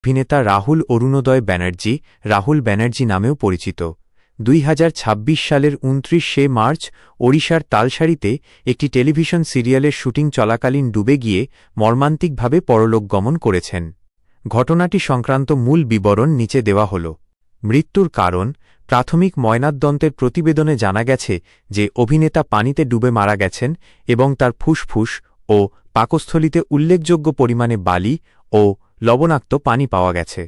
অভিনেতা রাহুল অরুণোদয় ব্যানার্জি রাহুল ব্যানার্জি নামেও পরিচিত 2026 সালের 29শে মার্চ ওড়িশার তালসারিতে একটি টেলিভিশন সিরিয়ালের শুটিং চলাকালীন ডুবে গিয়ে মর্মান্তিকভাবে পরলোক গমন করেছেন। ঘটনাটি সংক্রান্ত মূল বিবরণ নিচে দেওয়া হল। মৃত্যুর কারণ প্রাথমিক ময়নাতদন্তের প্রতিবেদনে জানা গেছে যে অভিনেতা পানিতে ডুবে মারা গেছেন এবং তার ফুসফুস ও পাকস্থলীতে উল্লেখযোগ্য পরিমাণে বালি ও লবণাক্ত পানি পাওয়া গেছে।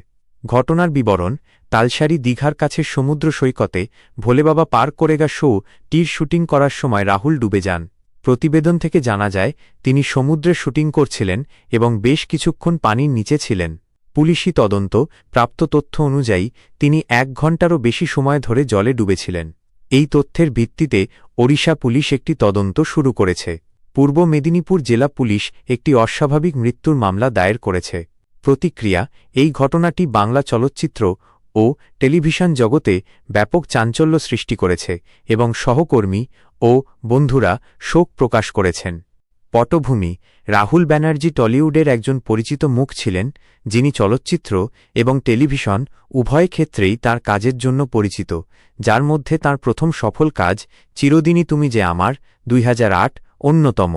ঘটনার বিবরণ তালসারি দীঘার কাছের সমুদ্র সৈকতে ভোলেবাবা পার্ক করেগা শো-টির শুটিং করার সময় রাহুল ডুবে যান। প্রতিবেদন থেকে জানা যায় তিনি সমুদ্রে শুটিং করছিলেন এবং বেশ কিছুক্ষণ পানির নিচে ছিলেন। পুলিশি তদন্ত প্রাপ্ত তথ্য অনুযায়ী তিনি 1 ঘণ্টারও বেশি সময় ধরে জলে ডুবেছিলেন। এই তথ্যের ভিত্তিতে ওড়িশা পুলিশ একটি তদন্ত শুরু করেছে। পূর্ব মেদিনীপুর জেলা পুলিশ একটি অস্বাভাবিক মৃত্যুর মামলা দায়ের করেছে। প্রতিক্রিয়া এই ঘটনাটি বাংলা চলচ্চিত্র ও টেলিভিশন জগতে ব্যাপক চাঞ্চল্য সৃষ্টি করেছে এবং সহকর্মী ও বন্ধুরা শোক প্রকাশ করেছেন। পটভূমি রাহুল ব্যানার্জি টলিউডের একজন পরিচিত মুখ ছিলেন, যিনি চলচ্চিত্র এবং টেলিভিশন উভয় ক্ষেত্রেই তাঁর কাজের জন্য পরিচিত, যার মধ্যে তাঁর প্রথম সফল কাজ চিরদিনই তুমি যে আমার 2008 অন্যতম।